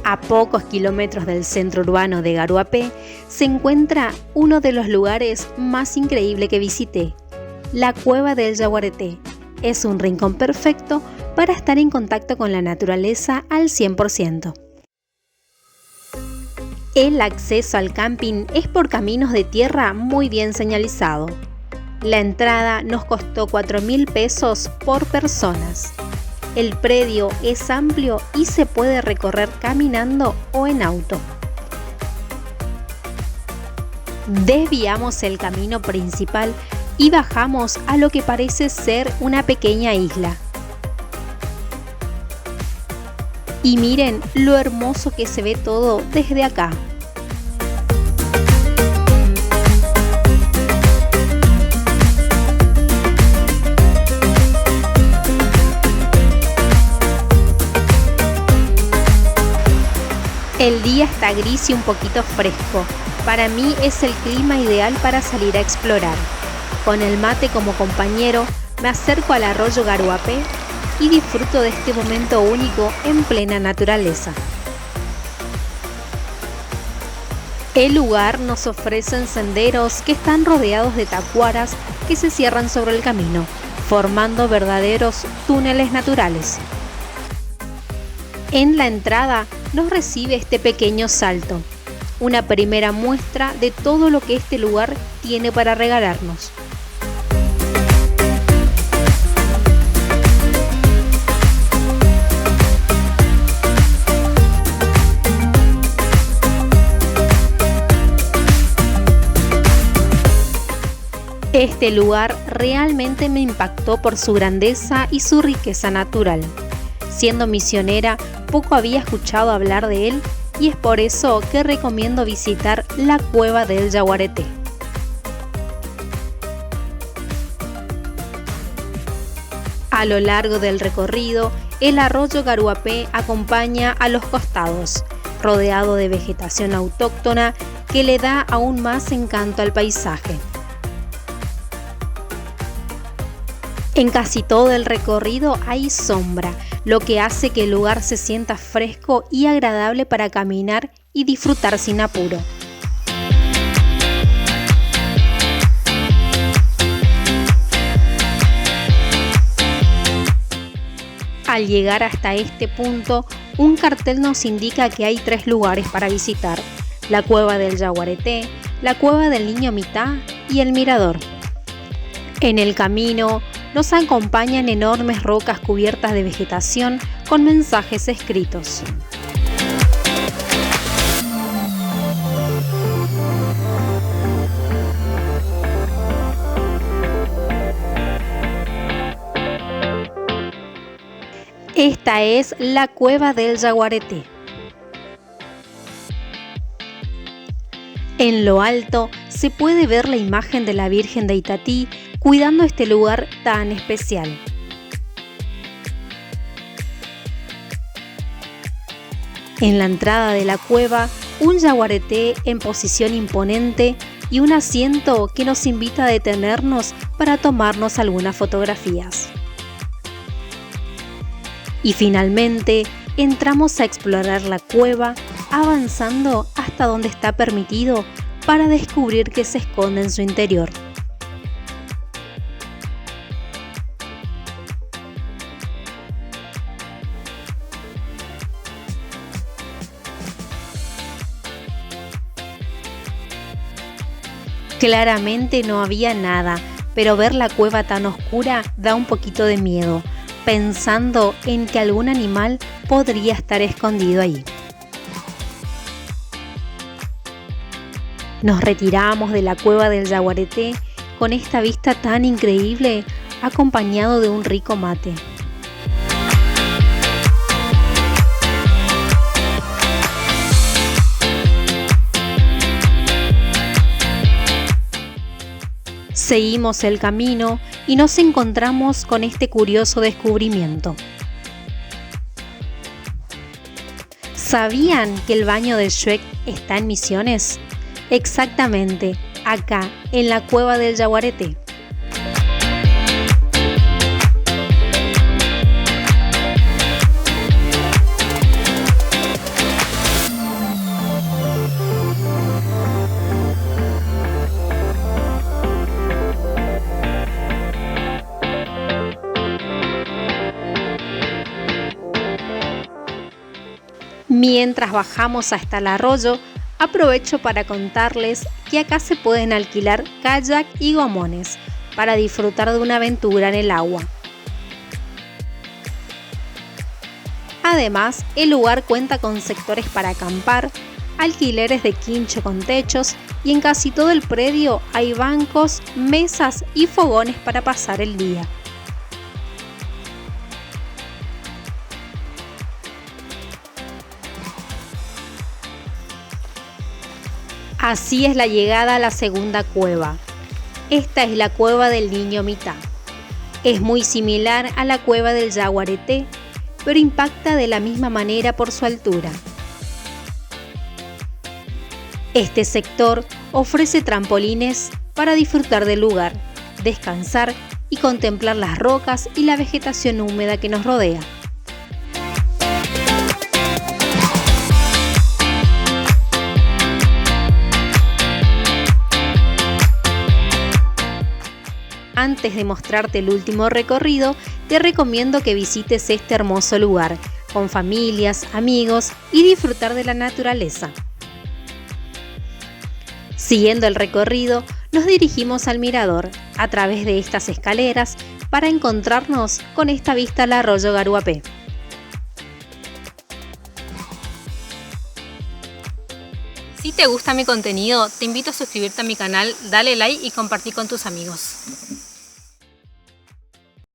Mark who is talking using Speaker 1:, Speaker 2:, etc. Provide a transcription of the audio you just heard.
Speaker 1: A pocos kilómetros del centro urbano de Guaruapé se encuentra uno de los lugares más increíbles que visité, la Cueva del Yaguareté. Es un rincón perfecto para estar en contacto con la naturaleza al 100%. El acceso al camping es por caminos de tierra muy bien señalizado. La entrada nos costó 4.000 pesos por personas. El predio es amplio y se puede recorrer caminando o en auto. Desviamos el camino principal y bajamos a lo que parece ser una pequeña isla. Y miren lo hermoso que se ve todo desde acá. El día está gris y un poquito fresco. Para mí es el clima ideal para salir a explorar. Con el mate como compañero, me acerco al arroyo Guaruapé y disfruto de este momento único en plena naturaleza. El lugar nos ofrece senderos que están rodeados de tacuaras que se cierran sobre el camino, formando verdaderos túneles naturales. En la entrada nos recibe este pequeño salto, una primera muestra de todo lo que este lugar tiene para regalarnos. Este lugar realmente me impactó por su grandeza y su riqueza natural. Siendo misionera, poco había escuchado hablar de él y es por eso que recomiendo visitar la Cueva del Yaguareté. A lo largo del recorrido, el arroyo Guaruapé acompaña a los costados, rodeado de vegetación autóctona que le da aún más encanto al paisaje. En casi todo el recorrido hay sombra, lo que hace que el lugar se sienta fresco y agradable para caminar y disfrutar sin apuro. Al llegar hasta este punto, un cartel nos indica que hay 3 lugares para visitar: la Cueva del Yaguareté, la Cueva del Niño Mitá y el Mirador. En el camino nos acompañan enormes rocas cubiertas de vegetación con mensajes escritos. Esta es la Cueva del Yaguareté. En lo alto se puede ver la imagen de la Virgen de Itatí cuidando este lugar tan especial. En la entrada de la cueva, un yaguareté en posición imponente y un asiento que nos invita a detenernos para tomarnos algunas fotografías. Y finalmente, entramos a explorar la cueva, avanzando hasta donde está permitido para descubrir qué se esconde en su interior. Claramente no había nada, pero ver la cueva tan oscura da un poquito de miedo, pensando en que algún animal podría estar escondido ahí. Nos retiramos de la Cueva del Yaguareté con esta vista tan increíble, acompañado de un rico mate. Seguimos el camino y nos encontramos con este curioso descubrimiento. ¿Sabían que el baño de Shrek está en Misiones? Exactamente, acá, en la Cueva del Yaguareté. Mientras bajamos hasta el arroyo, aprovecho para contarles que acá se pueden alquilar kayak y gomones para disfrutar de una aventura en el agua. Además, el lugar cuenta con sectores para acampar, alquileres de quincho con techos y en casi todo el predio hay bancos, mesas y fogones para pasar el día. Así es la llegada a la segunda cueva. Esta es la cueva del Niño Mitá. Es muy similar a la cueva del Yaguareté, pero impacta de la misma manera por su altura. Este sector ofrece trampolines para disfrutar del lugar, descansar y contemplar las rocas y la vegetación húmeda que nos rodea. Antes de mostrarte el último recorrido, te recomiendo que visites este hermoso lugar, con familias, amigos y disfrutar de la naturaleza. Siguiendo el recorrido, nos dirigimos al mirador, a través de estas escaleras, para encontrarnos con esta vista al arroyo Garuapé. Si te gusta mi contenido, te invito a suscribirte a mi canal, dale like y compartir con tus amigos.